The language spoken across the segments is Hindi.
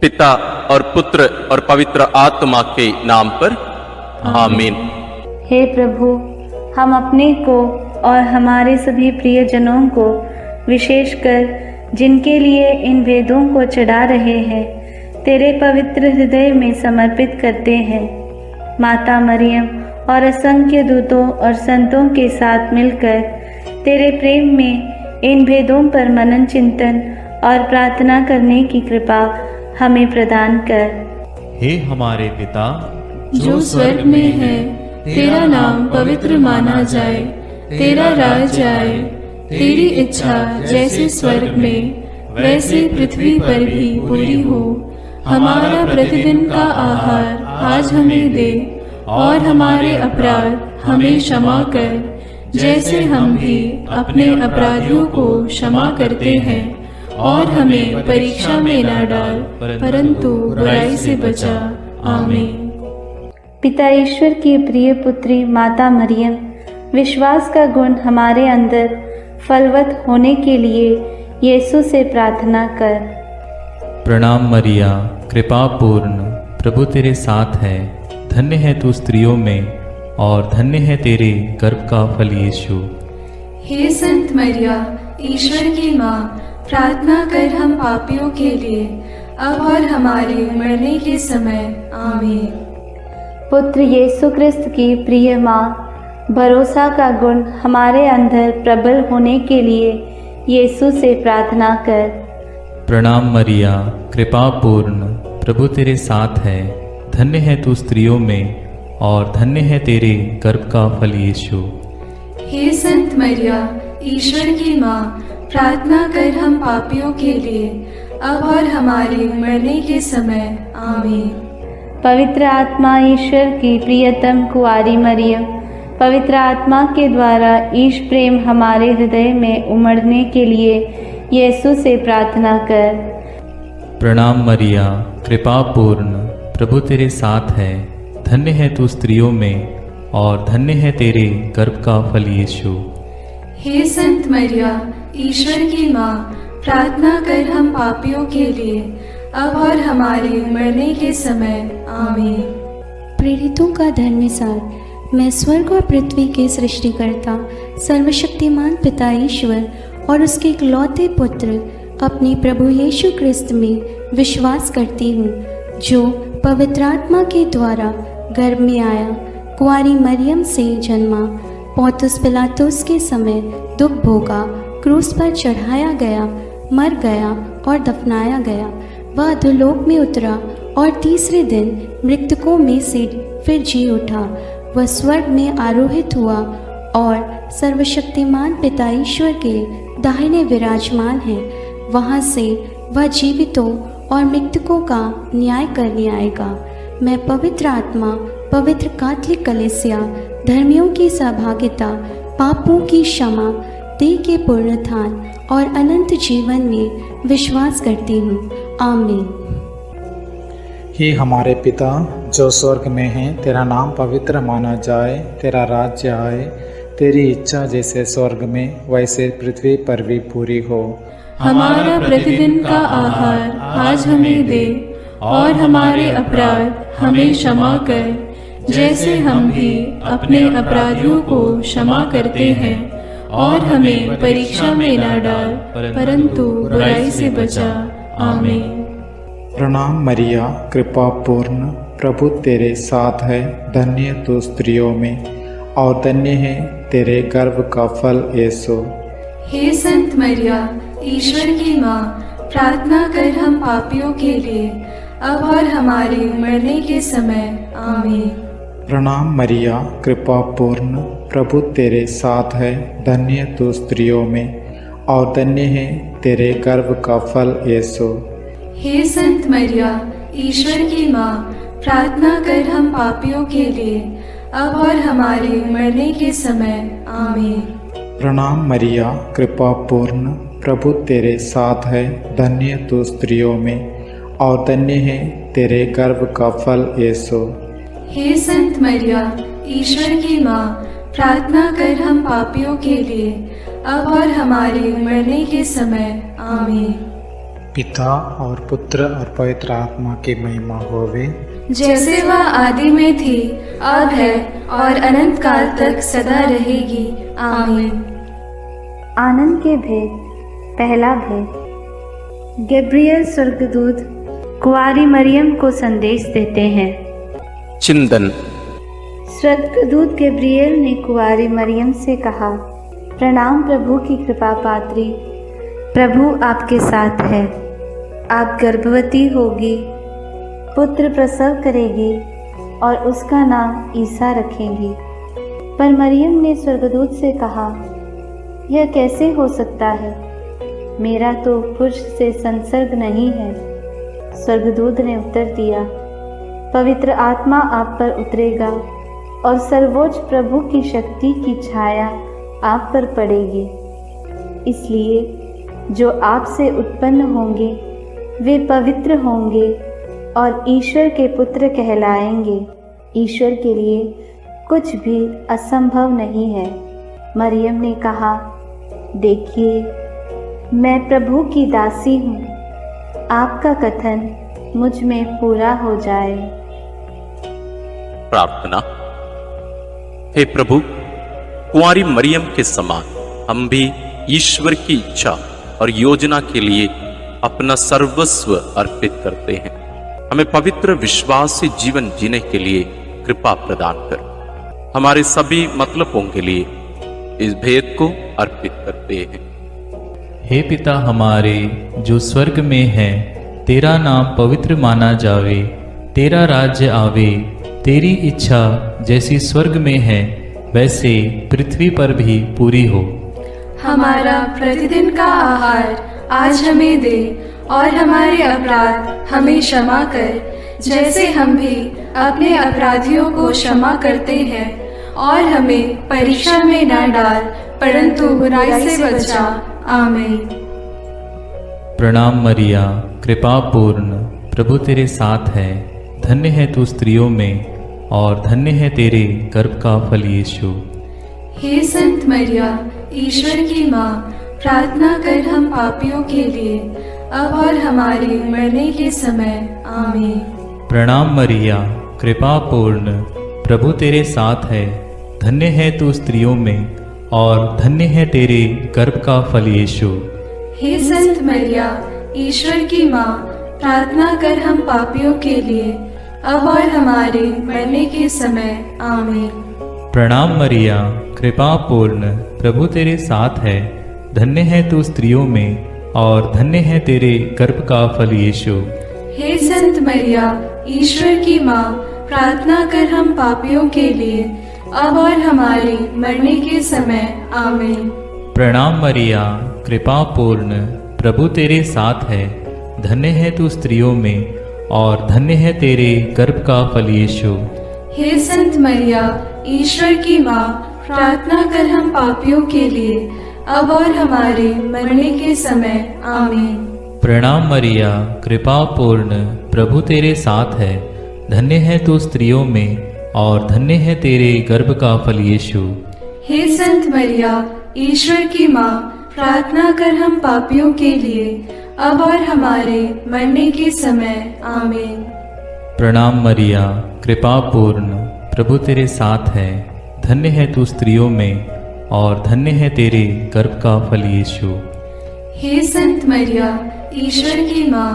पिता और पुत्र और पवित्र आत्मा के नाम पर आमीन। हे प्रभु, हम अपने को और हमारे सभी प्रियजनों को, विशेषकर जिनके लिए इन वेदों को चढ़ा रहे हैं, तेरे पवित्र हृदय में समर्पित करते हैं। माता मरियम और असंख्य दूतों और संतों के साथ मिलकर तेरे प्रेम में इन भेदों पर मनन चिंतन और प्रार्थना करने की कृपा हमें प्रदान कर। हे हमारे पिता जो स्वर्ग में है, तेरा नाम पवित्र माना जाए, तेरा राज आए, तेरी इच्छा जैसे स्वर्ग में वैसे पृथ्वी पर भी पूरी हो। हमारा प्रतिदिन का आहार आज हमें दे, और हमारे अपराध हमें क्षमा कर, जैसे हम भी अपने अपराधियों को क्षमा करते हैं, और हमें परीक्षा में न डाल, परंतु बुराई से बचा। आमीन। पिता ईश्वर की प्रिय पुत्री माता मरियम, विश्वास का गुण हमारे अंदर फलवत होने के लिए यीशु से प्रार्थना कर। प्रणाम मरिया, कृपा पूर्ण, प्रभु तेरे साथ है। धन्य है तू स्त्रियों में, और धन्य है तेरे गर्भ का फल यीशु। हे संत मरिया, ईश्वर की माँ, प्रार्थना कर हम पापियों के लिए, अब और हमारे मरने के समय। आमीन। पुत्र यीशु क्रिस्त की प्रिय माँ, भरोसा का गुण हमारे अंदर प्रबल होने के लिए यीशु से प्रार्थना कर। प्रणाम मरिया, कृपा पूर्ण, प्रभु तेरे साथ है। धन्य है तू स्त्रियों में, और धन्य है तेरे गर्भ का फल यीशु। हे संत मरिया, ईश्वर की माँ, प्रार्थना कर हम पापियों के लिए, अब और हमारे मरने के समय। आमीन। पवित्र आत्मा ईश्वर की प्रियतम कुआरी मरियम, पवित्र आत्मा के द्वारा ईश प्रेम हमारे हृदय में उमड़ने के लिए यीशु से प्रार्थना कर। प्रणाम मरिया, कृपा पूर्ण, प्रभु तेरे साथ है। धन्य है तू स्त्रियों में, और धन्य है तेरे गर्भ का फल यीशु। हे संत मरिया, ईश्वर की माँ, प्रार्थना कर हम पापियों के लिए, अब और हमारे मरने के समय। आमीन। प्रेरितों का धर्मसार। मैं स्वर्ग और पृथ्वी के सृष्टिकर्ता सर्वशक्तिमान पिता ईश्वर और उसके इकलौते पुत्र अपने प्रभु यीशु क्रिस्त में विश्वास करती हूँ, जो पवित्र आत्मा के द्वारा गर्भ में आया, कुंवारी मरियम से जन्मा, पोंतुस पिलातुस के समय दुख भोगा, क्रूस पर चढ़ाया गया, मर गया और दफनाया गया। वह अधोलोक में उतरा और तीसरे दिन मृतकों में से फिर जी उठा। वह स्वर्ग में आरोहित हुआ और सर्वशक्तिमान पिता ईश्वर के दाहिने विराजमान है। वहाँ से वह जीवितों और मृतकों का न्याय करने आएगा। मैं पवित्र आत्मा, पवित्र कैथोलिक कलीसिया, धर्मियों की सहभागिता, पापों की क्षमा, देह के पुनरुत्थान और अनंत जीवन में विश्वास करती हूँ। आमीन। हे हमारे पिता जो स्वर्ग में है, तेरा नाम पवित्र माना जाए, तेरा राज्य आए, तेरी इच्छा जैसे स्वर्ग में वैसे पृथ्वी पर भी पूरी हो। हमारा प्रतिदिन का आहार आज हमें दे, और हमारे अपराध हमें क्षमा कर, जैसे हम भी अपने अपराधियों को क्षमा करते हैं, और हमें परीक्षा में न डाल, परंतु बुराई से बचा। आमीन। प्रणाम मरिया, कृपा पूर्ण, प्रभु तेरे साथ है। धन्य तू स्त्रियों में, और धन्य है तेरे गर्भ का फल यीशु। हे संत मरिया, ईश्वर की माँ, प्रार्थना कर हम पापियों के लिए, अब और हमारे मरने के समय। आमीन। प्रणाम मरिया, कृपा पूर्ण, प्रभु तेरे साथ है। धन्य तू स्त्रियों में, और धन्य है तेरे गर्भ का फल यीशु। हे संत मरिया, ईश्वर की माँ, प्रार्थना कर हम पापियों के लिए, अब और हमारे मरने के समय। आमीन। प्रणाम मरिया, कृपा पूर्ण, प्रभु तेरे साथ है। धन्य तू स्त्रियों में, और धन्य है तेरे गर्भ का फल यीशु। हे संत मरिया, ईश्वर की माँ, प्रार्थना कर हम पापियों के लिए, अब और हमारे मरने के समय। आमीन। पिता और पुत्र और पवित्र आत्मा की महिमा होवे, जैसे वह आदि में थी, अब है और अनंत काल तक सदा रहेगी। आमीन। आनंद के भेद। पहला भेद। गैब्रियल स्वर्गदूत कुंवारी मरियम को संदेश देते हैं। चिंतन। स्वर्गदूत गैब्रियल ने कुंवारी मरियम से कहा, प्रणाम प्रभु की कृपा पात्री, प्रभु आपके साथ है। आप गर्भवती होगी, पुत्र प्रसव करेगी और उसका नाम ईसा रखेंगी। पर मरियम ने स्वर्गदूत से कहा, यह कैसे हो सकता है? मेरा तो पुरुष से संसर्ग नहीं है। स्वर्गदूत ने उत्तर दिया, पवित्र आत्मा आप पर उतरेगा और सर्वोच्च प्रभु की शक्ति की छाया आप पर पड़ेगी। इसलिए जो आपसे उत्पन्न होंगे वे पवित्र होंगे और ईश्वर के पुत्र कहलाएंगे। ईश्वर के लिए कुछ भी असंभव नहीं है। मरियम ने कहा, देखिए, मैं प्रभु की दासी हूँ, आपका कथन मुझ में पूरा हो जाए। प्रार्थना। हे प्रभु, कुंवारी मरियम के समान हम भी ईश्वर की इच्छा और योजना के लिए अपना सर्वस्व अर्पित करते हैं। हमें पवित्र विश्वास से जीवन जीने के लिए कृपा प्रदान कर। हमारे सभी मतलबों के लिए इस भेद को अर्पित करते हैं। हे पिता हमारे जो स्वर्ग में है, तेरा नाम पवित्र माना जावे, तेरा राज्य आवे, तेरी इच्छा जैसी स्वर्ग में है वैसे पृथ्वी पर भी पूरी हो। हमारा प्रतिदिन का आहार आज हमें दे और हमारे अपराध हमें क्षमा कर, जैसे हम भी अपने अपराधियों को क्षमा करते हैं, और हमें परीक्षा में न डाल परंतु बुराई से बचा। आमीन। प्रणाम मरिया, कृपा पूर्ण, प्रभु तेरे साथ है। धन्य है तू स्त्रियों में और धन्य है तेरे गर्भ का फल यीशु। हे संत मरिया, ईश्वर की माँ, प्रार्थना कर हम पापियों के लिए, अब और हमारे मरने के समय। आमीन। प्रणाम मरिया, कृपा पूर्ण, प्रभु तेरे साथ है। धन्य है तू स्त्रियों में और धन्य है तेरे गर्भ का फल यीशु। हे संत मरिया, ईश्वर की माँ, प्रार्थना कर हम पापियों के लिए, अब और हमारे मरने के समय। आमीन। प्रणाम मरिया, कृपा पूर्ण, प्रभु तेरे साथ है। धन्य है तू स्त्रियों में और धन्य है तेरे गर्भ का फल यीशु। हे संत मरिया, ईश्वर की माँ, प्रार्थना कर हम पापियों के लिए, अब और हमारे मरने के समय। आमीन। प्रणाम मरिया, कृपा पूर्ण, प्रभु तेरे साथ है। धन्य है तू स्त्रियों में और धन्य है तेरे गर्भ का फल यीशु। हे संत मरिया, ईश्वर की माँ, प्रार्थना कर हम पापियों के लिए, अब और हमारे मरने के समय। आमीन। प्रणाम मरिया, कृपा पूर्ण, प्रभु तेरे साथ है। धन्य है तू स्त्रियों में और धन्य है तेरे गर्भ का फल यीशु। हे संत मरिया, ईश्वर की माँ, प्रार्थना कर हम पापियों के लिए, अब और हमारे मरने के समय। आमीन। प्रणाम मरिया, कृपा पूर्ण, प्रभु तेरे साथ है। धन्य है तू स्त्रियों में और धन्य है तेरे गर्भ का फल यीशु। हे संत मरिया, ईश्वर की माँ,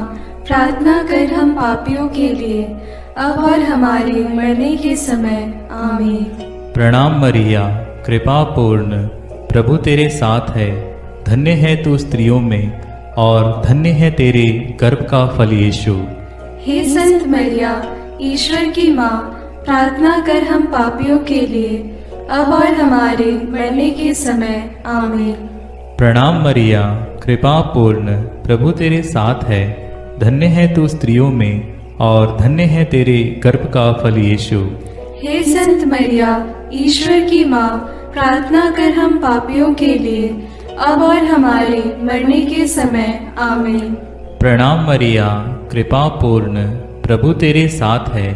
प्रार्थना कर हम पापियों के लिए, अब और हमारे मरने के समय। आमीन। प्रणाम मरिया, कृपा पूर्ण, प्रभु तेरे साथ है। धन्य है तू स्त्रियों में और धन्य है तेरे गर्भ का फल यीशु। हे संत मरिया, ईश्वर की माँ, प्रार्थना कर हम पापियों के लिए, अब और हमारे मरने के समय। आमीन। प्रणाम मरिया, कृपा पूर्ण, प्रभु तेरे साथ है। धन्य है तू स्त्रियों में और धन्य है तेरे गर्भ का फल यीशु। हे संत मरिया, ईश्वर की माँ, प्रार्थना कर हम पापियों के लिए, अब और हमारे मरने के समय। आमीन। प्रणाम मरिया, कृपा पूर्ण, प्रभु तेरे साथ है।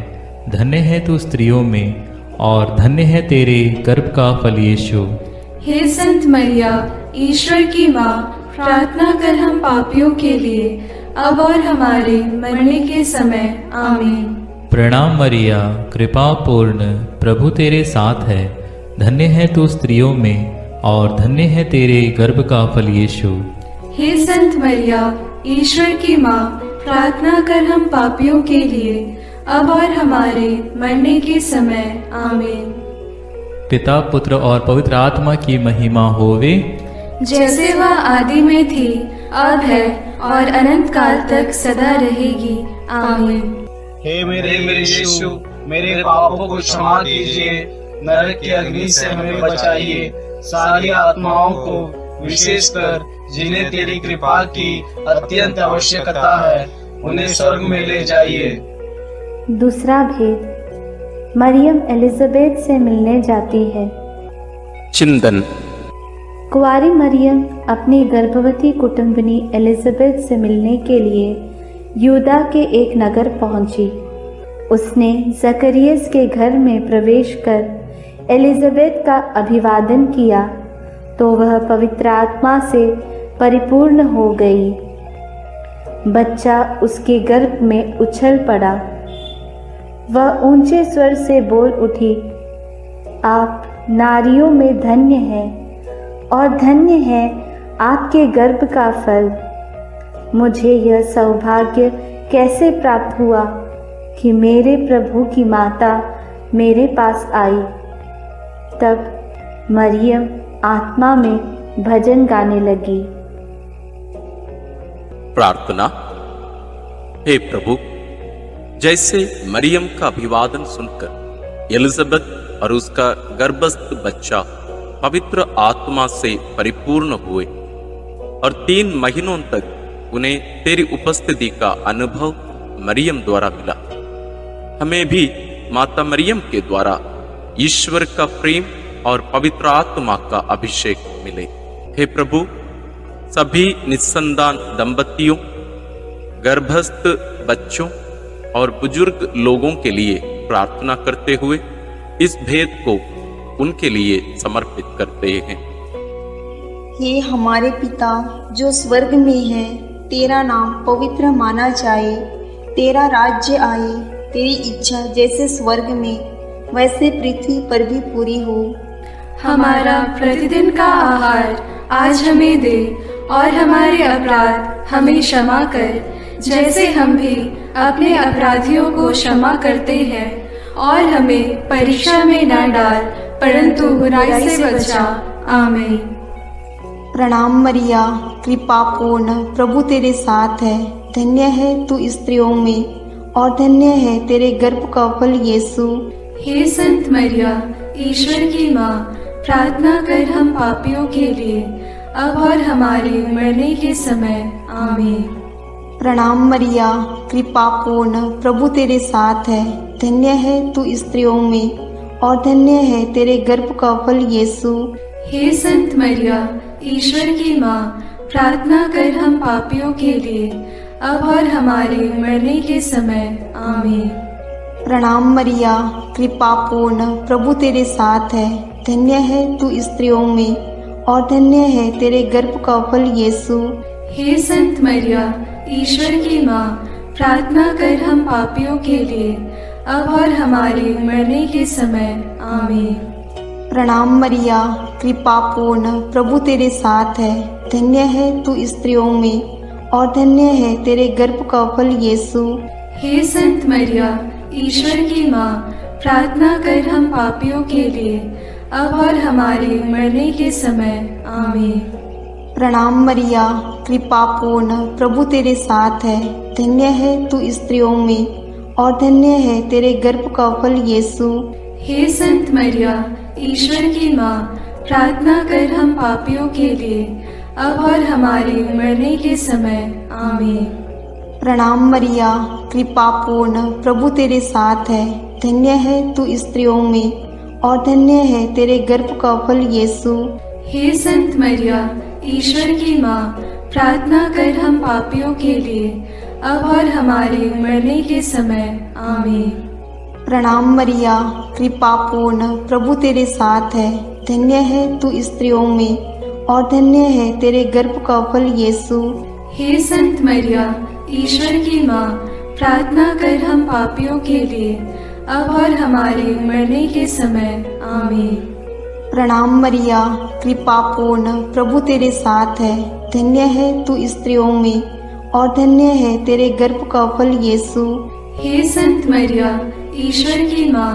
धन्य है तू स्त्रियों में और धन्य है तेरे गर्भ का फल यीशु। हे संत मरिया, ईश्वर की माँ, प्रार्थना कर हम पापियों के लिए, अब और हमारे मरने के समय आमीन। प्रणाम मरिया, कृपा पूर्ण, प्रभु तेरे साथ है। धन्य है तू स्त्रियों में और धन्य है तेरे गर्भ का फल यीशु। हे संत मरिया, ईश्वर की माँ, प्रार्थना कर हम पापियों के लिए, अब और हमारे मरने के समय आमीन। पिता, पुत्र और पवित्र आत्मा की महिमा होवे, जैसे वह आदि में थी, अब है और अनंत काल तक सदा रहेगी, आमीन। हे मेरे यीशु, मेरे पापों को क्षमा कीजिए, नरक की अग्नि से हमें बचाइए, सारी आत्माओं को, विशेषकर जिन्हें तेरी कृपा की अत्यंत आवश्यकता है, उन्हें स्वर्ग में ले जाइए। दूसरा भेद, मरियम एलिजाबेथ से मिलने जाती है। चिंतन। कुंवारी मरियम अपनी गर्भवती कुटुंबनी एलिजाबेथ से मिलने के लिए यूदा के एक नगर पहुंची। उसने जकरियस के घर में प्रवेश कर एलिजाबेथ का अभिवादन किया तो वह पवित्र आत्मा से परिपूर्ण हो गई। बच्चा उसके गर्भ में उछल पड़ा। वह ऊंचे स्वर से बोल उठी, आप नारियों में धन्य हैं और धन्य है आपके गर्भ का फल। मुझे यह सौभाग्य कैसे प्राप्त हुआ कि मेरे प्रभु की माता मेरे पास आई। तब मरियम आत्मा में भजन गाने लगी। प्रार्थना। हे प्रभु, जैसे मरियम का अभिवादन सुनकर एलिजाबेथ और उसका गर्भस्थ बच्चा पवित्र आत्मा से परिपूर्ण हुए और 3 महीनों तक उन्हें तेरी उपस्थिति का अनुभव मरियम द्वारा मिला, हमें भी माता मरियम के द्वारा ईश्वर का प्रेम और पवित्र आत्मा का अभिषेक मिले। हे प्रभु, सभी निस्संतान दंपतियों, गर्भस्थ बच्चों और बुजुर्ग लोगों के लिए प्रार्थना करते हुए इस भेद को उनके लिए समर्पित करते हैं। हे हमारे पिता जो स्वर्ग में है, तेरा नाम पवित्र माना जाए, तेरा राज्य आए, तेरी इच्छा जैसे स्वर्ग में वैसे पृथ्वी पर भी पूरी हो। हमारा प्रतिदिन का आहार आज हमें दे और हमारे अपराध हमें क्षमा कर, जैसे हम भी अपने अपराधियों को क्षमा करते हैं, और हमें परीक्षा में न डाल परंतु बुराई से बचा, आमीन। प्रणाम मरिया, कृपा पूर्ण, प्रभु तेरे साथ है। धन्य है तू स्त्रियों में और धन्य है तेरे गर्भ का फल यीशु। हे संत मरिया, ईश्वर की माँ, प्रार्थना कर हम पापियों के लिए, अब और हमारे मरने के समय, आमीन। प्रणाम मरिया, कृपा पूर्ण, प्रभु तेरे साथ है। धन्य है तू स्त्रियों में और धन्य है तेरे गर्भ का फल यीशु। हे संत मरिया, ईश्वर की माँ, प्रार्थना कर हम पापियों के लिए, अब और हमारे मरने के समय, आमीन। प्रणाम मरिया, कृपा पूर्ण, प्रभु तेरे साथ है। धन्य है तू स्त्रियों में और धन्य है तेरे गर्भ का फल यीशु। हे संत मरिया, ईश्वर की माँ, प्रार्थना कर हम पापियों के लिए, अब और हमारे मरने के समय, आमीन। प्रणाम मरिया, कृपा पूर्ण, प्रभु तेरे साथ है। धन्य है तू स्त्रियों में और धन्य है तेरे गर्भ का फल यीशु। हे संत मरिया, ईश्वर की माँ, प्रार्थना कर हम पापियों के लिए, अब और हमारे मरने के समय, आमीन। प्रणाम मरिया, कृपा पूर्ण, प्रभु तेरे साथ है। धन्य है तू स्त्रियों में और धन्य है तेरे गर्भ का फल यीशु। हे संत मरिया, ईश्वर की माँ, प्रार्थना कर हम पापियों के लिए, अब और हमारे मरने के समय, आमीन। प्रणाम मरिया, कृपा पूर्ण, प्रभु तेरे साथ है। धन्य है तू स्त्रियों में और धन्य है तेरे गर्भ का फल यीशु। हे संत मरिया, ईश्वर की माँ, प्रार्थना कर हम पापियों के लिए, अब और हमारे मरने के समय, आमीन। प्रणाम मरिया, कृपा पूर्ण, प्रभु तेरे साथ है। धन्य है तू स्त्रियों में और धन्य है तेरे गर्भ का फल यीशु। हे संत मरिया, ईश्वर की माँ, प्रार्थना कर हम पापियों के लिए, अब और हमारे मरने के समय। आमीन। प्रणाम मरिया, कृपा पूर्ण, प्रभु तेरे साथ है। धन्य है तू स्त्रियों में और धन्य है तेरे गर्भ का फल यीशु। हे संत मरिया, ईश्वर की माँ,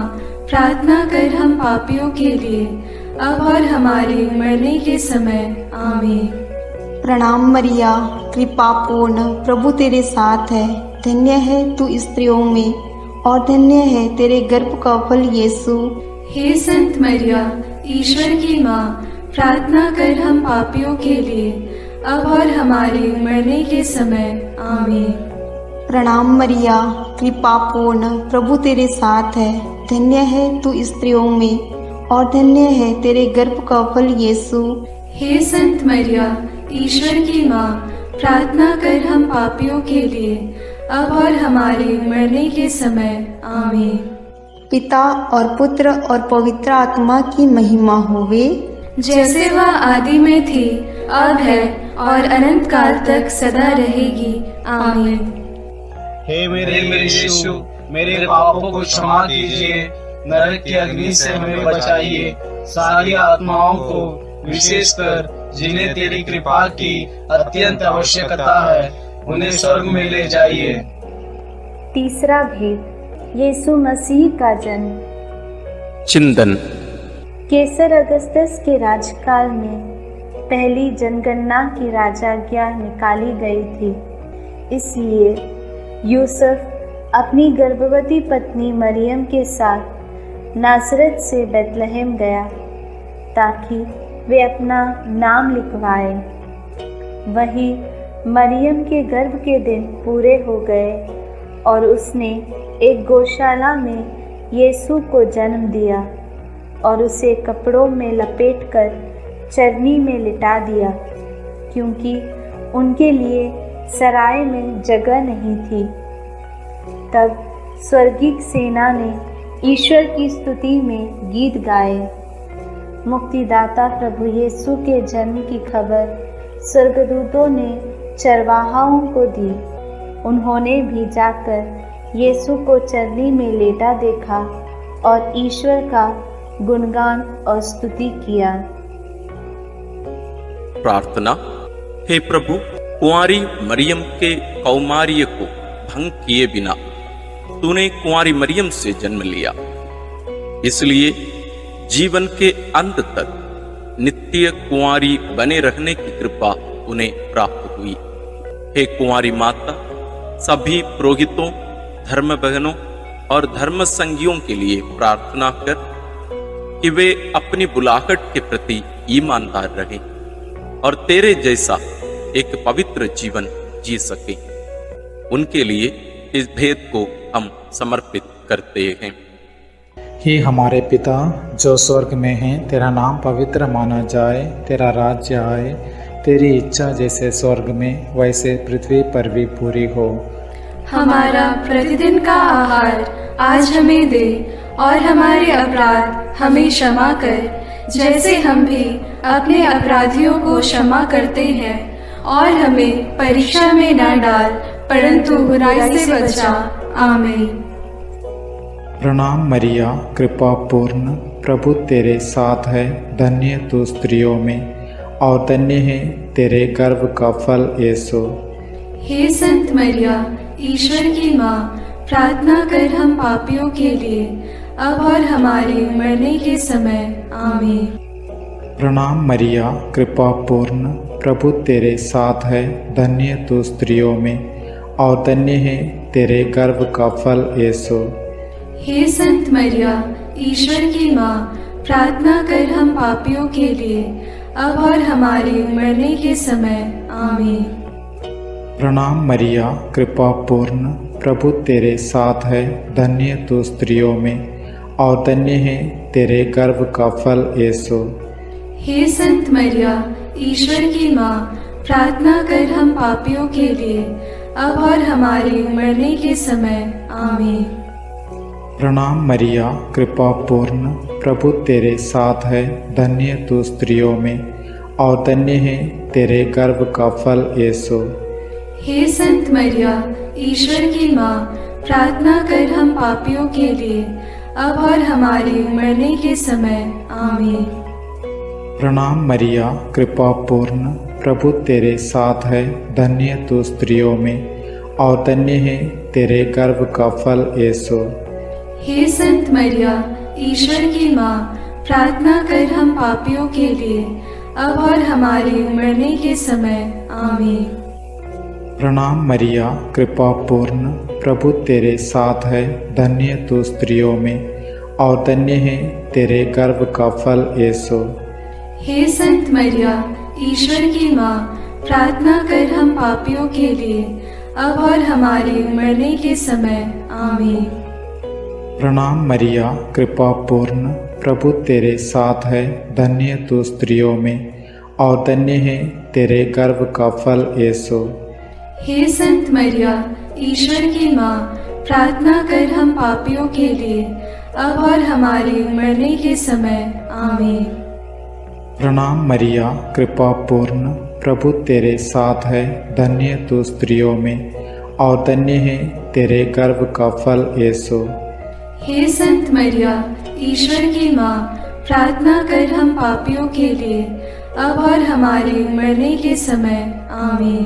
प्रार्थना कर हम पापियों के लिए, अब और हमारे मरने के समय। आमीन। प्रणाम मरिया, कृपा पूर्ण, प्रभु तेरे साथ है। धन्य है तू स्त्रियों में और धन्य है तेरे गर्भ का फल यीशु। हे संत मरिया, ईश्वर की माँ, प्रार्थना कर हम पापियों के लिए, अब और हमारे मरने के समय। आमीन। प्रणाम मरिया, कृपा पूर्ण, प्रभु तेरे साथ है। धन्य है तू स्त्रियों में और धन्य है तेरे गर्भ का फल यीशु। हे संत मरिया, ईश्वर की माँ, प्रार्थना कर हम पापियों के लिए, अब और हमारे मरने के समय। आमीन। पिता और पुत्र और पवित्र आत्मा की महिमा होवे, जैसे वह आदि में थी, अब है और अनंत काल तक सदा रहेगी। आमीन। हे मेरे यीशु, मेरे पापों को क्षमा कीजिए, नरक की अग्नि से हमें बचाइए, सारी आत्माओं को, विशेषकर जिन्हें तेरी कृपा की अत्यंत आवश्यकता है, उन्हें स्वर्ग में ले जाइए। तीसरा भेद, यीशु मसीह का जन्म। चिंतन। केसर अगस्तस के राजकाल में पहली जनगणना की राजाज्ञा निकाली गई थी। इसलिए यूसुफ अपनी गर्भवती पत्नी मरियम के साथ नासरत से बेतलहम गया ताकि वे अपना नाम लिखवाए। वहीं मरियम के गर्भ के दिन पूरे हो गए और उसने एक गौशाला में यीशु को जन्म दिया और उसे कपड़ों में लपेटकर चरनी में लिटा दिया, क्योंकि उनके लिए सराय में जगह नहीं थी। तब स्वर्गीय सेना ने ईश्वर की स्तुति में गीत गाए। मुक्तिदाता प्रभु यीशु के जन्म की खबर स्वर्गदूतों ने चरवाहाओं को दी। उन्होंने भी जाकर यीशु को चरनी में लेटा देखा और ईश्वर का गुणगान और स्तुति किया। प्रार्थना। हे प्रभु, कुंवारी मरियम के कौमार्य को भंग किए बिना तूने कुंवारी मरियम से जन्म लिया, इसलिए जीवन के अंत तक नित्य कुंवारी बने रहने की कृपा उन्हें प्राप्त हुई। हे कुंवारी माता, सभी पुरोहितों, धर्म बहनों और धर्म संगियों के लिए प्रार्थना कर कि वे अपनी बुलाहट के प्रति ईमानदार रहें और तेरे जैसा एक पवित्र जीवन जी सकें। उनके लिए इस भेद को हम समर्पित करते हैं। हे हमारे पिता जो स्वर्ग में है, तेरा नाम पवित्र माना जाए, तेरा राज्य आए, तेरी इच्छा जैसे स्वर्ग में वैसे पृथ्वी पर भी पूरी हो। हमारा प्रतिदिन का आहार आज हमें दे और हमारे अपराध हमें क्षमा कर, जैसे हम भी अपने अपराधियों को क्षमा करते हैं, और हमें परीक्षा में न डाल, परंतु बुराई से बचा। आमीन। प्रणाम मरिया, कृपा पूर्ण, प्रभु तेरे साथ है। धन्य तू स्त्रियों में और धन्य है तेरे गर्भ का फल यीशु। हे संत मरिया, ईश्वर की माँ, प्रार्थना कर हम पापियों के लिए, अब और हमारे मरने के समय। आमीन। प्रणाम मरिया, कृपा पूर्ण, प्रभु तेरे साथ है। धन्य तू स्त्रियों में और धन्य है तेरे गर्भ का फल यीशु। हे संत मरिया, ईश्वर की माँ, प्रार्थना कर हम पापियों के लिए, अब और हमारे मरने के समय। आमीन। प्रणाम मरिया, कृपा पूर्ण, प्रभु तेरे साथ है। धन्य तू स्त्रियों में और धन्य है तेरे गर्भ का फल यीशु। हे संत मरिया, ईश्वर की माँ, प्रार्थना कर हम पापियों के लिए, अब और हमारे मरने के समय। आमीन। प्रणाम मरिया, कृपा पूर्ण, प्रभु तेरे साथ है। धन्य तू स्त्रियों में और धन्य है तेरे गर्भ का फल यीशु। हे संत मरिया, ईश्वर की माँ, प्रार्थना कर हम पापियों के लिए, अब और हमारे मरने के समय। आमीन। प्रणाम मरिया, कृपा पूर्ण, प्रभु तेरे साथ है, धन्य तू स्त्रियों में और धन्य है तेरे गर्भ का फल यीशु। हे संत मरिया, ईश्वर की माँ, प्रार्थना कर हम पापियों के लिए, अब और हमारे मरने के समय। आमीन। प्रणाम मरिया, कृपा पूर्ण, प्रभु तेरे साथ है, धन्य तू स्त्रियों में और धन्य है तेरे गर्भ का फल यीशु। हे संत मरिया, ईश्वर की माँ, प्रार्थना कर हम पापियों के लिए, अब और हमारे मरने के समय। आमीन। प्रणाम मरिया, कृपा पूर्ण, प्रभु तेरे साथ है, धन्य तू स्त्रियों में और धन्य है तेरे गर्भ का फल यीशु। हे संत मरिया, ईश्वर की माँ, प्रार्थना कर हम पापियों के लिए, अब और हमारे मरने के समय। आमीन। प्रणाम मरिया, कृपा पूर्ण, प्रभु तेरे साथ है, धन्य तू स्त्रियों में और धन्य है तेरे गर्भ का फल यीशु। हे संत मरिया, ईश्वर की माँ, प्रार्थना कर हम पापियों के लिए, अब और हमारे मरने के समय। आमीन।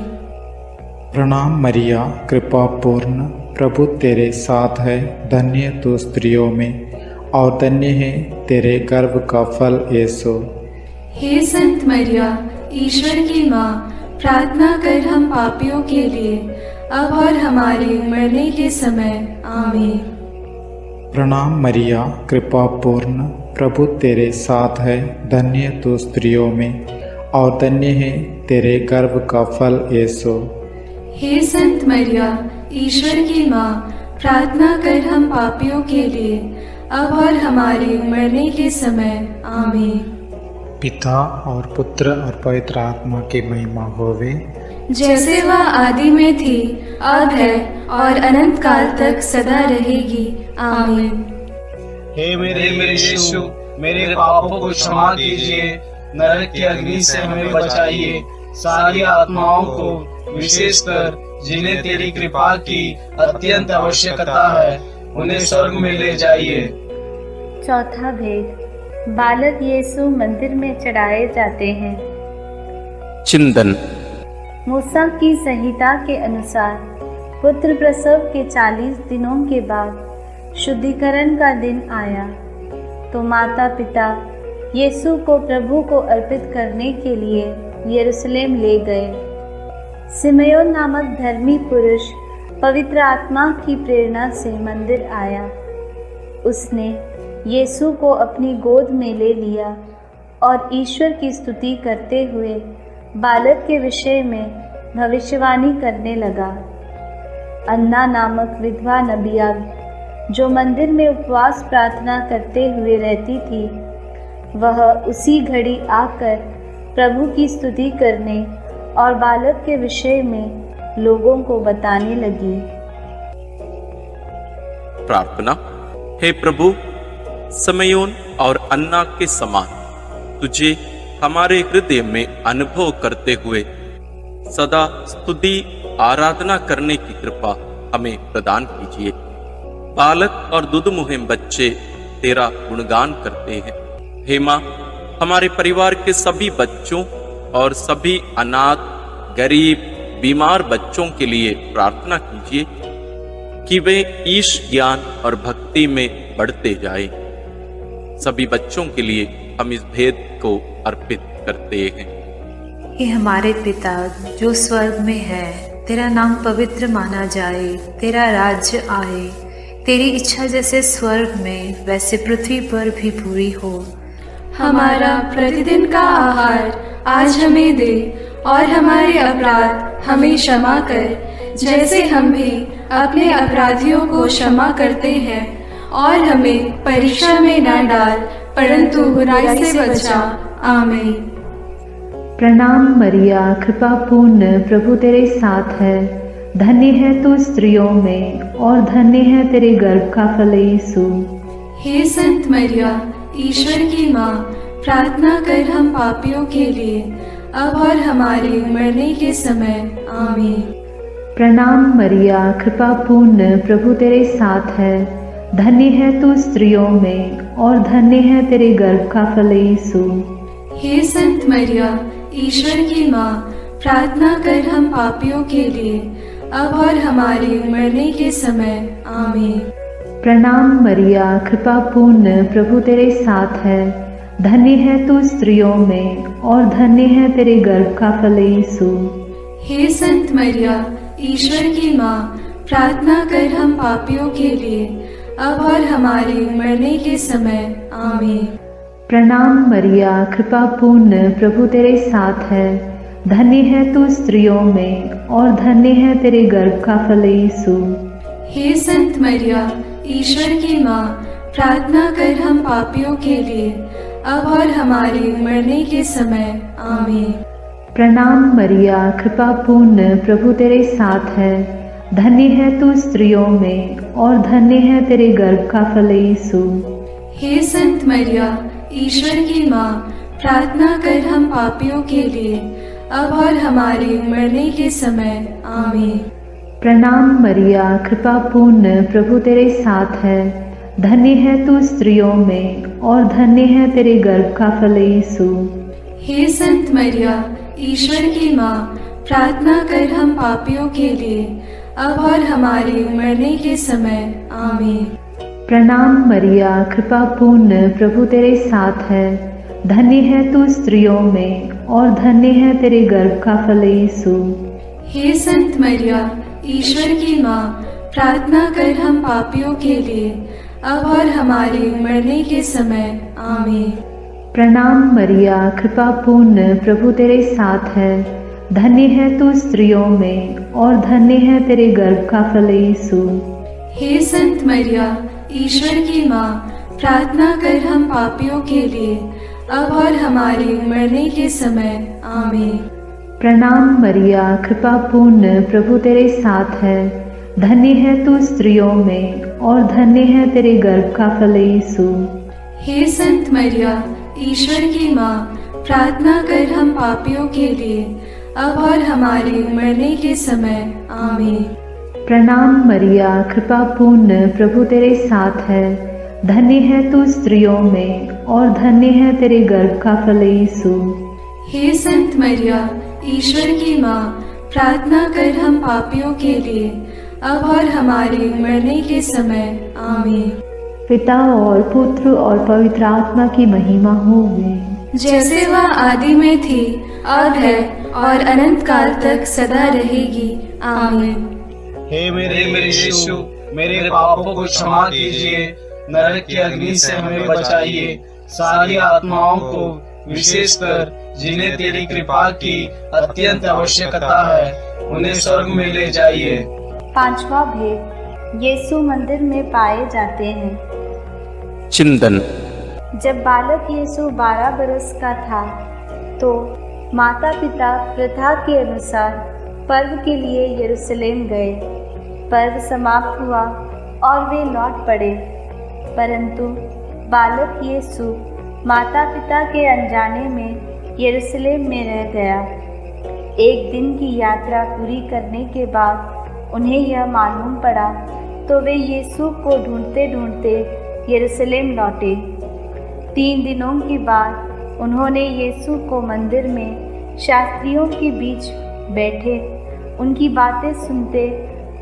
प्रणाम मरिया, कृपा पूर्ण, प्रभु तेरे साथ है, धन्य तू स्त्रियों में और धन्य है तेरे गर्भ का फल यीशु। हे संत मरिया, ईश्वर की माँ, प्रार्थना कर हम पापियों के लिए, अब और हमारे मरने के समय। आमीन। प्रणाम मरिया, कृपा पूर्ण, प्रभु तेरे साथ है, धन्य तू स्त्रियों में और धन्य है तेरे गर्भ का फल यीशु। हे संत मरिया, ईश्वर की माँ, प्रार्थना कर हम पापियों के लिए, अब और हमारे मरने के समय। आमीन। पिता और पुत्र और पवित्र आत्मा की महिमा होवे, जैसे वह आदि में थी, अब है और अनंत काल तक सदा रहेगी। आमीन। हे मेरे यीशु, मेरे पापों को क्षमा कीजिए, नरक की अग्नि से हमें बचाइए, सारी आत्माओं को, विशेषकर जिन्हें तेरी कृपा की अत्यंत आवश्यकता है, उन्हें स्वर्ग में ले जाइए। चौथा भेद, बालक यीशु मंदिर में चढ़ाए जाते हैं। चिंतन। मूसा की संहिता के अनुसार पुत्र प्रसव के 40 दिनों के बाद शुद्धिकरण का दिन आया तो माता पिता यीशु को प्रभु को अर्पित करने के लिए यरूशलेम ले गए। सिमयोन नामक धर्मी पुरुष पवित्र आत्मा की प्रेरणा से मंदिर आया। उसने यीशु को अपनी गोद में ले लिया और ईश्वर की स्तुति करते हुए बालक के विषय में भविष्यवाणी करने लगा। अन्ना नामक विधवा नबिया जो मंदिर में उपवास प्रार्थना करते हुए रहती थी, वह उसी घड़ी आकर प्रभु की स्तुति करने और बालक के विषय में लोगों को बताने लगी। प्रार्थना। हे प्रभु, समयोन और अन्ना के समान तुझे हमारे हृदय में अनुभव करते हुए सदा स्तुति आराधना करने की कृपा हमें प्रदान कीजिए। बालक और दुधमुहे बच्चे तेरा गुणगान करते हैं। हे माँ, हमारे परिवार के सभी बच्चों और सभी अनाथ, गरीब, बीमार बच्चों के लिए प्रार्थना कीजिए कि वे ईश ज्ञान और भक्ति में बढ़ते जाएं। सभी बच्चों के लिए हम इस भेद को अर्पित करते हैं। हे हमारे पिता जो स्वर्ग में है, तेरा नाम पवित्र माना जाए, तेरा राज्य आए, तेरी इच्छा जैसे स्वर्ग में वैसे पृथ्वी पर भी पूरी हो। हमारा प्रतिदिन का आहार आज हमें दे और हमारे अपराध हमें क्षमा कर, जैसे हम भी अपने अपराधियों को क्षमा करते हैं, और हमें परीक्षा में न डाल परंतु बुराई से बचा। आमीन। प्रणाम मरिया, कृपा पूर्ण, प्रभु तेरे साथ है, धन्य है तू स्त्रियों में और धन्य है तेरे गर्भ का फल यीशु। हे संत मरिया, ईश्वर की माँ, प्रार्थना कर हम पापियों के लिए, अब और हमारे मरने के समय। आमीन। प्रणाम मरिया, कृपा पूर्ण, प्रभु तेरे साथ है। धन्य है तू स्त्रियों में और धन्य है तेरे गर्भ का फल यीशु। हे संत मरिया, ईश्वर की माँ, प्रार्थना कर हम पापियों के लिए, अब और हमारे मरने के समय। आमीन। प्रणाम मरिया, कृपा पूर्ण, प्रभु तेरे साथ है। धन्य है तू स्त्रियों में और धन्य है तेरे गर्भ का फल यीशु। हे संत मरिया, ईश्वर की माँ, प्रार्थना कर हम पापियों के लिए, अब और हमारे मरने के समय। आमीन। प्रणाम मरिया, कृपा पूर्ण, प्रभु तेरे साथ है। धन्य है तू स्त्रियों में और धन्य है तेरे गर्भ का फल यीशु। हे संत मरिया, ईश्वर की माँ, प्रार्थना कर हम पापियों के लिए, अब और हमारे मरने के समय। आमीन। प्रणाम मरिया, कृपा पूर्ण, प्रभु तेरे साथ है। धन्य है तू स्त्रियों में और धन्य है तेरे गर्भ का फल यीशु। हे संत मरिया, ईश्वर की माँ, प्रार्थना कर हम पापियों के लिए, अब और हमारे मरने के समय। आमीन। प्रणाम मरिया, कृपा पूर्ण, प्रभु तेरे साथ है। धन्य है तू स्त्रियों में और धन्य है तेरे गर्भ का फल यीशु। हे संत मरिया, ईश्वर की माँ, प्रार्थना कर हम पापियों के लिए, अब और हमारे मरने के समय। आमीन। प्रणाम मरिया, कृपा पूर्ण, प्रभु तेरे साथ है। धन्य है तू स्त्रियों में और धन्य है तेरे गर्भ का फल यीशु। हे संत मरिया, ईश्वर की माँ, प्रार्थना कर हम पापियों के लिए, अब और हमारे मरने के समय। आमीन। प्रणाम मरिया, कृपा पूर्ण, प्रभु तेरे साथ है। धन्य है तू स्त्रियों में और धन्य है तेरे गर्भ का फल यीशु। हे संत मरिया, ईश्वर की माँ, प्रार्थना कर हम पापियों के लिए, अब और हमारे मरने के समय। आमीन। प्रणाम मरिया, कृपा पूर्ण, प्रभु तेरे साथ है। धन्य है तू स्त्रियों में और धन्य है तेरे गर्भ का फल यीशु। हे संत मरिया, ईश्वर की माँ, प्रार्थना कर हम पापियों के लिए, अब और हमारे मरने के समय। आमीन। प्रणाम मरिया, कृपा पूर्ण, प्रभु तेरे साथ है। धन्य है तू स्त्रियों में और धन्य है तेरे गर्भ का फल यीशु। हे संत मरिया, ईश्वर की माँ, प्रार्थना कर हम पापियों के लिए, अब और हमारे मरने के समय। आमीन। पिता और पुत्र और पवित्र आत्मा की महिमा होवे, जैसे वह आदि में थी, अब है और अनंत काल तक सदा रहेगी। आमीन। हे मेरे यीशु, मेरे पापों को क्षमा कीजिए, नरक की अग्नि से हमें बचाइए, सारी आत्माओं को, विशेषकर जिन्हें तेरी कृपा की अत्यंत आवश्यकता है, उन्हें स्वर्ग में ले जाइए। पांचवा भेद, यीशु मंदिर में पाए जाते हैं। चिंतन। जब बालक यीशु 12 बरस का था तो माता पिता प्रथा के अनुसार पर्व के लिए यरूशलेम गए। पर्व समाप्त हुआ और वे लौट पड़े, परंतु बालक यीशु माता पिता के अनजाने में यरूशलेम में रह गया। एक दिन की यात्रा पूरी करने के बाद उन्हें यह मालूम पड़ा तो वे यीशु को ढूंढते ढूंढते यरूशलेम लौटे। 3 दिनों के बाद उन्होंने यीशु को मंदिर में शास्त्रियों के बीच बैठे उनकी बातें सुनते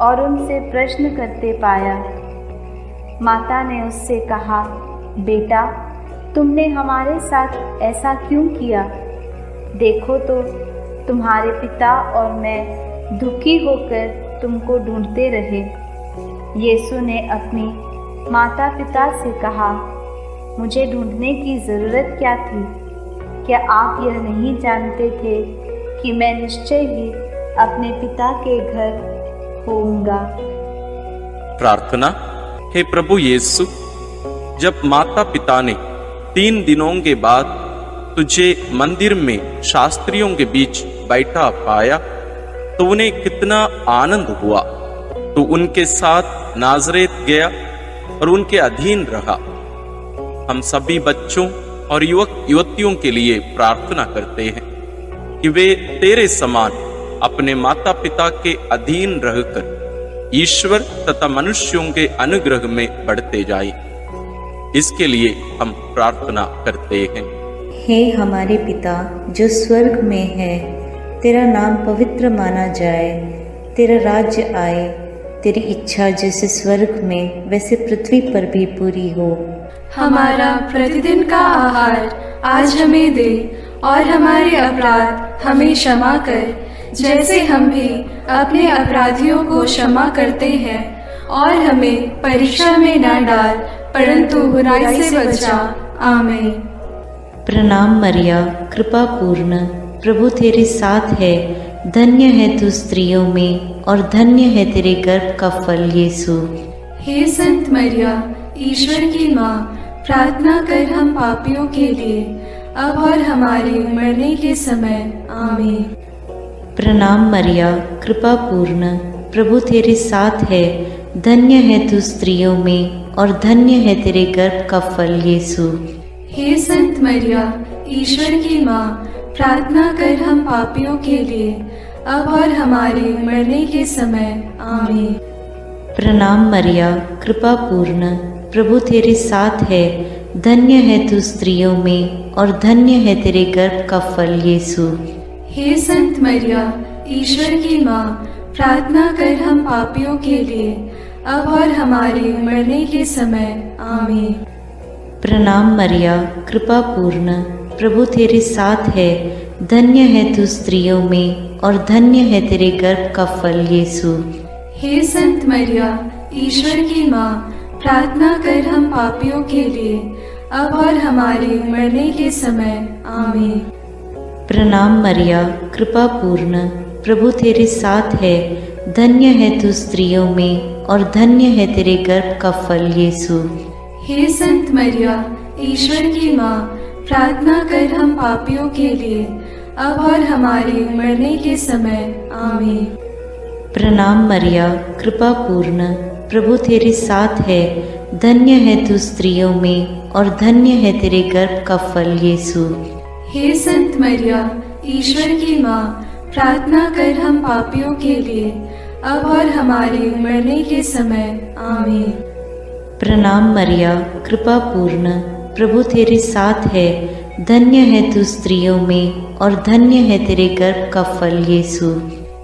और उनसे प्रश्न करते पाया। माता ने उससे कहा, बेटा, तुमने हमारे साथ ऐसा क्यों किया? देखो तो तुम्हारे पिता और मैं दुखी होकर तुमको ढूंढते रहे। यीशु ने अपनी माता पिता से कहा, मुझे ढूंढने की ज़रूरत क्या थी? क्या आप यह नहीं जानते थे कि मैं निश्चय ही अपने पिता के घर होऊंगा? प्रार्थना। हे प्रभु यीशु, जब माता पिता ने 3 दिनों के बाद तुझे मंदिर में शास्त्रियों के बीच बैठा पाया तो उन्हें कितना आनंद हुआ। तो उनके साथ नाज़रेत गया और उनके अधीन रहा। हम सभी बच्चों और युवक युवतियों के लिए प्रार्थना करते हैं कि वे तेरे समान अपने माता पिता के अधीन रहकर ईश्वर तथा मनुष्यों के अनुग्रह में बढ़ते जाए, इसके लिए हम प्रार्थना करते हैं। हे हमारे पिता जो स्वर्ग में है, तेरा नाम पवित्र माना जाए, तेरा राज्य आए, तेरी इच्छा जैसे स्वर्ग में वैसे पृथ्वी पर भी पूरी हो। हमारा प्रतिदिन का आहार आज हमें दे, और हमारे अपराध हमें क्षमा कर, जैसे हम भी अपने अपराधियों को क्षमा करते हैं, और हमें परीक्षा में न डाल, परंतु बुराई से बचा। आमीन। प्रणाम मरिया, कृपा पूर्ण, प्रभु तेरे साथ है, धन्य है तू स्त्रियों में और धन्य है तेरे गर्भ का फल यीशु। हे संत मरिया, ईश्वर की माँ, प्रार्थना कर हम पापियों के लिए, अब और हमारे मरने के समय। आमीन। प्रणाम मरिया, कृपा पूर्ण, प्रभु तेरे साथ है, धन्य है तू स्त्रियों में और धन्य है तेरे गर्भ का फल यीशु। हे संत मरिया, ईश्वर की माँ, प्रार्थना कर हम पापियों के लिए, अब और हमारे मरने के समय। आमीन। प्रणाम मरिया, कृपा पूर्ण, प्रभु तेरे साथ है, धन्य है तू स्त्रियों में और धन्य है तेरे गर्भ का फल यीशु। हे संत मरिया, ईश्वर की माँ, प्रार्थना कर हम पापियों के लिए, अब और हमारे मरने के समय। आमीन। प्रणाम मरिया, कृपा पूर्ण, प्रभु तेरे साथ है, धन्य है तू स्त्रियों में और धन्य है तेरे गर्भ का फल यीशु। हे संत मरिया, ईश्वर की माँ, प्रार्थना कर हम पापियों के लिए, अब और हमारे मरने के समय। आमीन। प्रणाम मरिया, कृपा पूर्ण, प्रभु तेरे साथ है, धन्य है तू स्त्रियों में और धन्य है तेरे गर्भ का फल यीशु। हे संत मरिया, ईश्वर की माँ, प्रार्थना कर हम पापियों के लिए, अब और हमारे मरने के समय। आमीन। प्रणाम मरिया, कृपा पूर्ण, प्रभु तेरे साथ है, धन्य है तू स्त्रियों में और धन्य है तेरे गर्भ का फल यीशु। हे संत मरिया, ईश्वर की माँ, प्रार्थना कर हम पापियों के लिए, अब और हमारे मरने के समय। आमीन। प्रणाम मरिया, कृपा पूर्ण, प्रभु तेरे साथ है, धन्य है तू स्त्रियों में और धन्य है तेरे गर्भ का फल यीशु।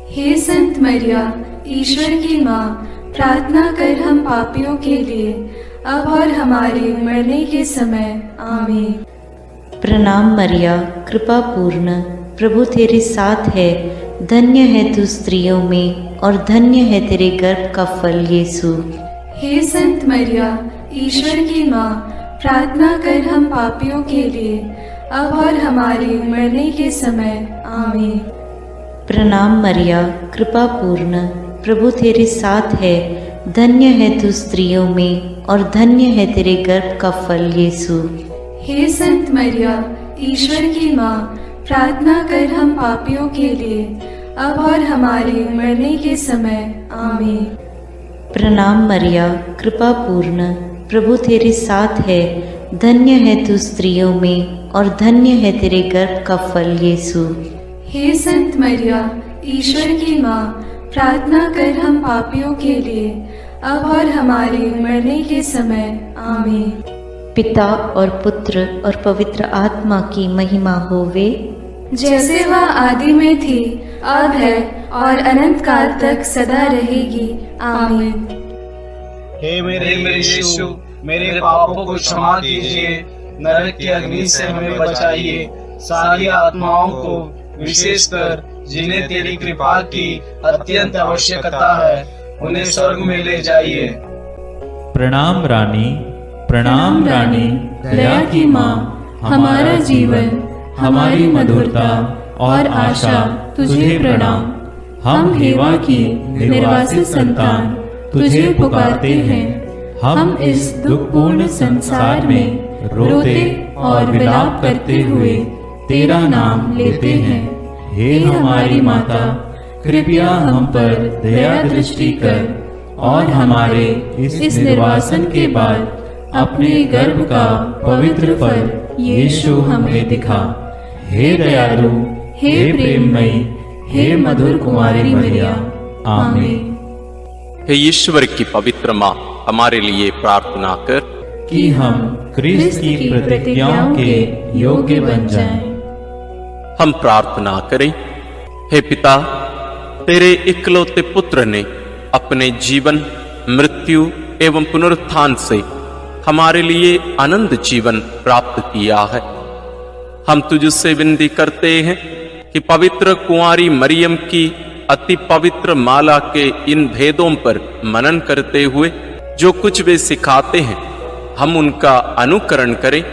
हे संत मरिया, ईश्वर की माँ, प्रार्थना कर हम पापियों के लिए, अब और हमारे मरने के समय। आमीन। प्रणाम मरिया, कृपा पूर्ण, प्रभु तेरे साथ है, धन्य है तू स्त्रियों में और धन्य है तेरे गर्भ का फल यीशु। हे संत मरिया, ईश्वर की माँ, प्रार्थना कर हम पापियों के लिए, अब और हमारे मरने के समय। आमीन। प्रणाम मरिया, कृपा पूर्ण, प्रभु तेरे साथ है, धन्य है तू स्त्रियों में और धन्य है तेरे गर्भ का फल यीशु। हे संत मरिया, ईश्वर की माँ, प्रार्थना कर हम पापियों के लिए, अब और हमारे मरने के समय। आमीन। प्रणाम मरिया, कृपा पूर्ण, प्रभु तेरे साथ है, धन्य है तू स्त्रियों में और धन्य है तेरे गर्भ का फल यीशु। हे संत मरिया, ईश्वर की माँ, प्रार्थना कर हम पापियों के लिए, अब और हमारे मरने के समय। आमीन। पिता और पुत्र और पवित्र आत्मा की महिमा होवे, जैसे वह आदि में थी, अब है और अनंत काल तक सदा रहेगी। आमीन। हे मेरे यीशु, मेरे पापों को क्षमा कीजिए, नरक की अग्नि से हमें बचाइए, सारी आत्माओं को, विशेषकर जिन्हें तेरी कृपा की अत्यंत आवश्यकता है, उन्हें स्वर्ग में ले जाइए। प्रणाम रानी, प्रणाम रानी, दया की माँ, हमारा जीवन, हमारी मधुरता और आशा तुझे प्रणाम। हम हेवा की निर्वासित संतान तुझे पुकारते हैं। हम इस दुखपूर्ण संसार में रोते और विलाप करते हुए तेरा नाम लेते हैं। हे हमारी माता, कृपया हम पर दया दृष्टि कर और हमारे इस निर्वासन के बाद अपने गर्भ का पवित्र फल यीशु हमें दिखा। हे दयालु, हे प्रेममयी, हे मधुर कुमारी मरिया। आमीन। हे ईश्वर की पवित्र माँ, हमारे लिए प्रार्थना कर कि हम क्रिस्त की प्रतिज्ञाओं के योग्य बन जाएं। हम प्रार्थना करें। हे पिता, तेरे इकलौते पुत्र ने अपने जीवन, मृत्यु एवं पुनरुत्थान से हमारे लिए आनंद जीवन प्राप्त किया है। हम तुझसे विनती करते हैं कि पवित्र कुंवारी मरियम की अति पवित्र माला के इन भेदों पर मनन करते हुए जो कुछ वे सिखाते हैं, हम उनका अनुकरण करें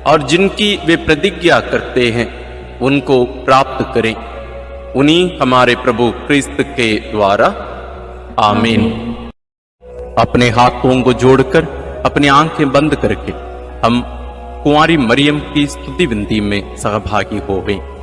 और जिनकी वे प्रतिज्ञा करते हैं उनको प्राप्त करें। उन्हीं हमारे प्रभु क्रिस्त के द्वारा। आमीन। अपने हाथों को जोड़कर अपनी आंखें बंद करके हम कुंवारी मरियम की स्तुति विनती में सहभागी होवें।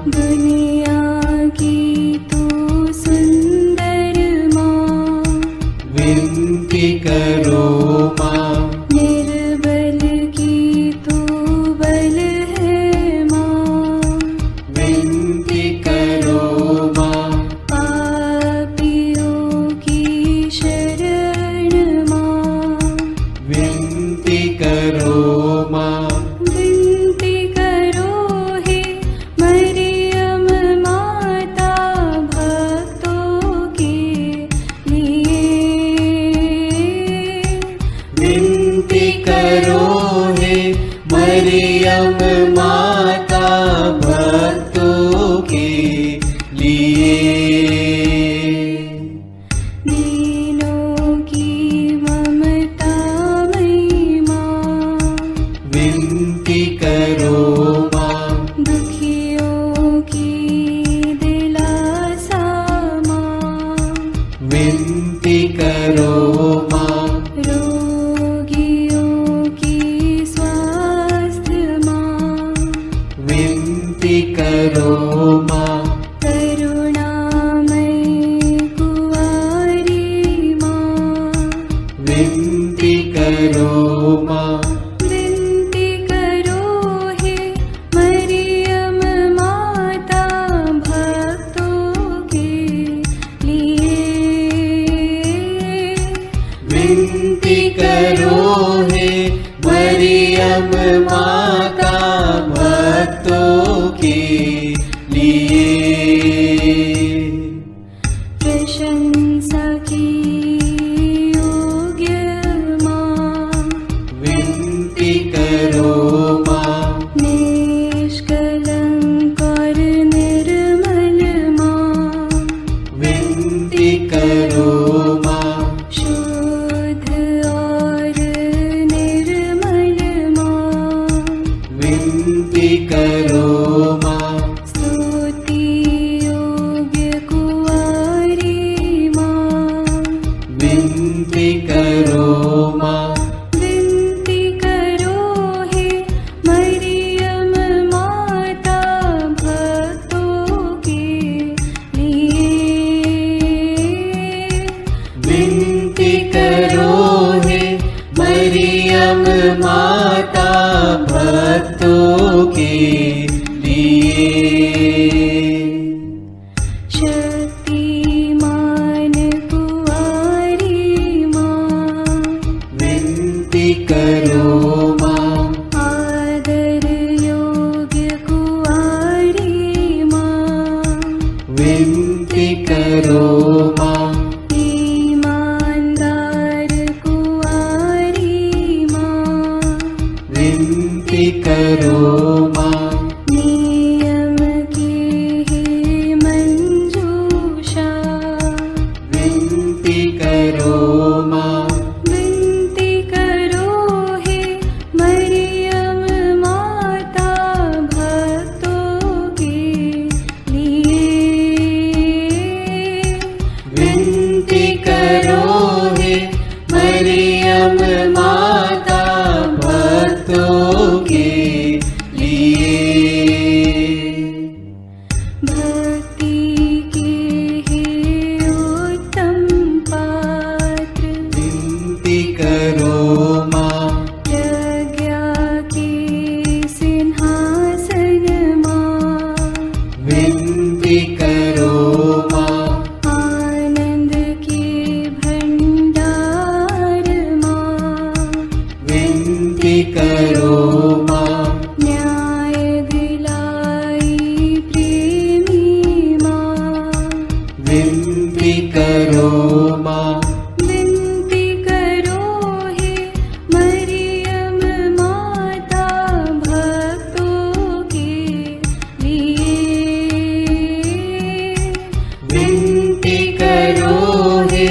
दुनिया की तू सुंदर माँ। करो माँ। करुणामयी कुंवारी माँ, विनती करो माँ। विनती करो हे मरियम माता भक्तों के लिए। विनती करो हे मरियम माता भक्तों के लिए। प्रशंसा की योग्य माँ, विनती करो माँ। निष्कलंक और निर्मल माँ, विनती करो माँ। शुद्ध और निर्मल माँ, विनती करो माँ। स्तुति योग्य कुंवारी माँ, विनती करो माँ। विनती करो हे मरियम माता भक्तों के लिए। विनती करो हे मरियम माता भक्तों के लिए। शक्तिमान कुंवारी माँ, विनती करो माँ। आदर योग्य कुंवारी माँ, विनती करो माँ। ईमानदार कुंवारी माँ, विनती करो माँ। नियम की हे मंजूषा, विनती करो माँ। विनती करो हे मरियम माता भक्तों के लिए। विनती करो हे मरियम माता भक्तों के लिए। भक्ति के हे उत्तम पात्र, विनती करो माँ। प्रज्ञा के सिंहासन माँ, विनती करो माँ। आनंद के भंडार माँ, विनती करो माँ। न्याय दिलाई प्रेमी माँ, विनती करो माँ। विनती करो हे मरियम माता भक्तों के लिए। विनती करो हे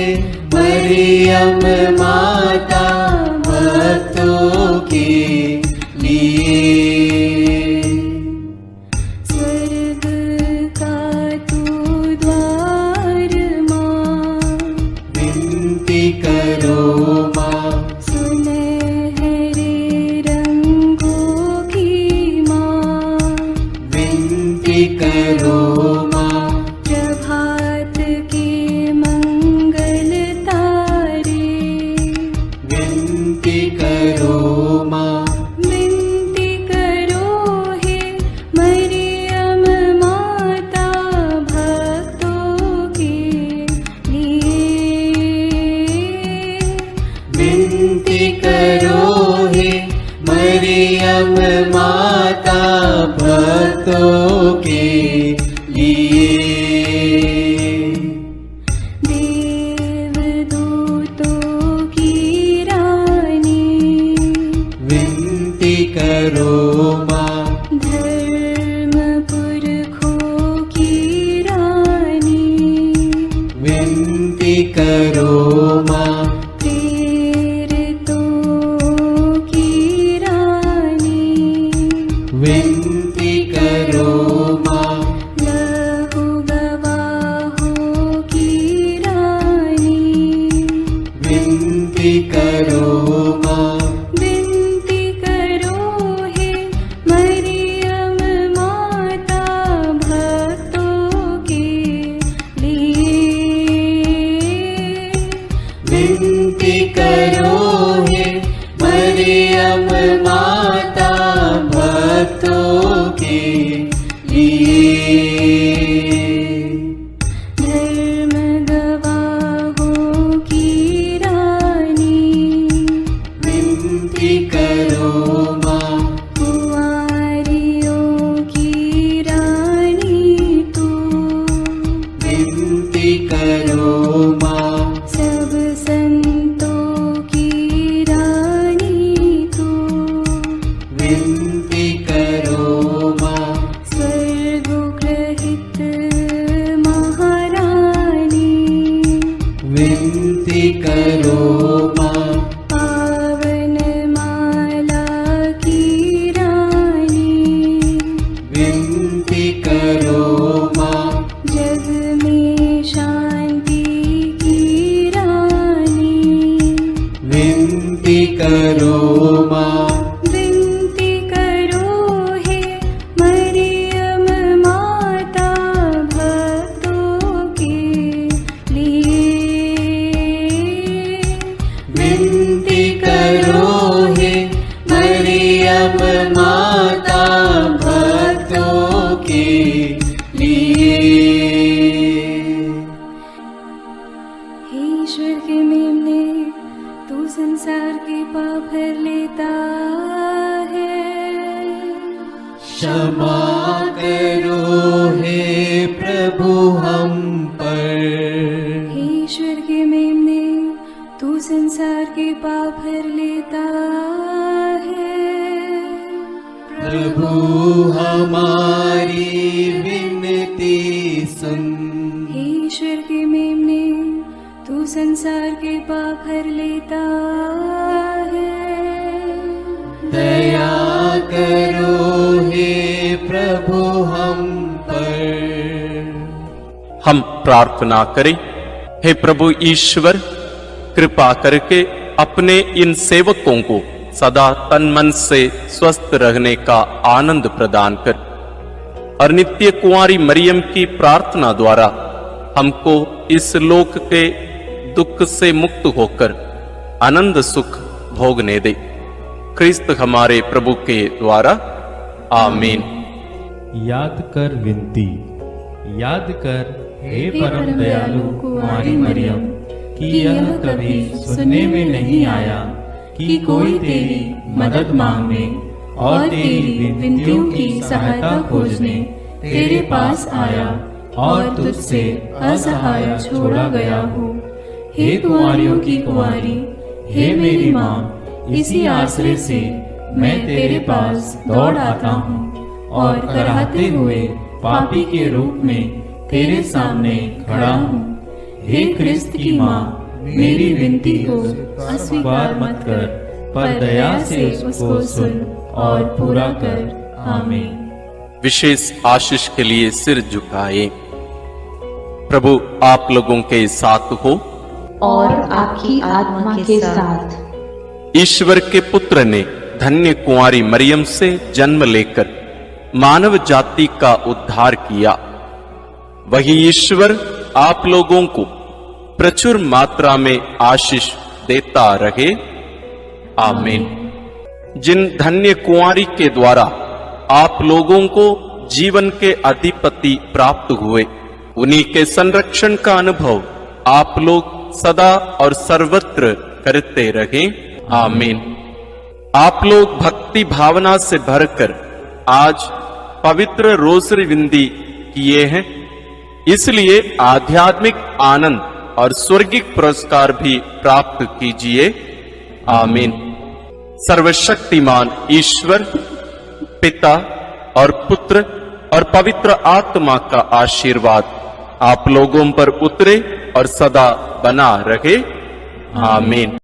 मरियम माता भक्तों के लिए। स्वर्ग का तू द्वार माँ, विनती करो माँ। सुनहरे रंगों की माँ, विनती करो माँ। प्रभात के मंगल तारे, विनती करो माँ। विनती करो हे मरियम माता भक्तों के लिए। विनती करो हे मरियम माता भक्तों के लिए। देवदूतों की रानी, विनती करो माँ। धर्म पुरखों की रानी, विनती करो माँ। प्रेरितों की रानी, विनती करो माँ। धर्म गवाहों की रानी, विनती करो माँ। कुंवारियों की रानी तू, विनती करो माँ। सब संतों की रानी तू, विनती करो माँ। स्वर्गोग्रहित महारानी, विनती करो माँ। पावन माला की रानी, विनती करो माँ। जग में शांति की रानी, विनती करो माँ। विनती करो हे मरियम माता भक्तों के लिए, विनती करो हे मरियम माता भक्तों के लिए। हे ईश्वर के मेमने, तू संसार के पाप भर लेता है, क्षमा करो हे प्रभु हम पर। हे ईश्वर के मेमने, तू संसार के पाप भर लेता है, प्रभु हमारी विनती सुन। हे ईश्वर के मेमने, तू संसार के पाप भर लेता है, दया करो हे प्रभु हम पर। हम प्रार्थना करें। हे प्रभु ईश्वर, कृपा करके अपने इन सेवकों को सदा तन मन से स्वस्थ रहने का आनंद प्रदान कर और नित्य कुंवारी मरियम की प्रार्थना द्वारा हमको इस लोक के दुख से मुक्त होकर आनंद सुख भोगने दे। क्रिस्त हमारे प्रभु के द्वारा आमीन। याद कर विनती। याद कर हे परम दयालु कुंवारी मरियम कि यह कभी सुनने में नहीं आया कि कोई तेरी मदद मांगने और तेरी विनतियों की सहायता खोजने तेरे पास आया और तुझसे असहाय छोड़ा गया हूँ। हे कुंवारियों की कुंवारी, हे मेरी माँ, इसी आश्रय से मैं तेरे पास दौड़ आता हूँ और कराहते हुए पापी के रूप में तेरे सामने खड़ा हूँ। हे क्रिस्त की माँ, मेरी विनती को अस्वीकार मत कर, पर दया से उसको सुन और पूरा कर। आमीन। विशेष आशीष के लिए सिर झुकाए। प्रभु आप लोगों के साथ हो और आपकी आत्मा के साथ। ईश्वर के पुत्र ने धन्य कुंवारी मरियम से जन्म लेकर मानव जाति का उद्धार किया। वही ईश्वर आप लोगों को प्रचुर मात्रा में आशीष देता रहे। आमीन। जिन धन्य कुंवारी के द्वारा आप लोगों को जीवन के अधिपति प्राप्त हुए, उन्हीं के संरक्षण का अनुभव आप लोग सदा और सर्वत्र करते रहें। आमीन। आप लोग भक्ति भावना से भरकर आज पवित्र रोसरी विंदी किए हैं, इसलिए आध्यात्मिक आनंद और स्वर्गिक पुरस्कार भी प्राप्त कीजिए। आमीन। सर्वशक्तिमान ईश्वर पिता और पुत्र और पवित्र आत्मा का आशीर्वाद आप लोगों पर उतरे और सदा बना रहे। आमीन।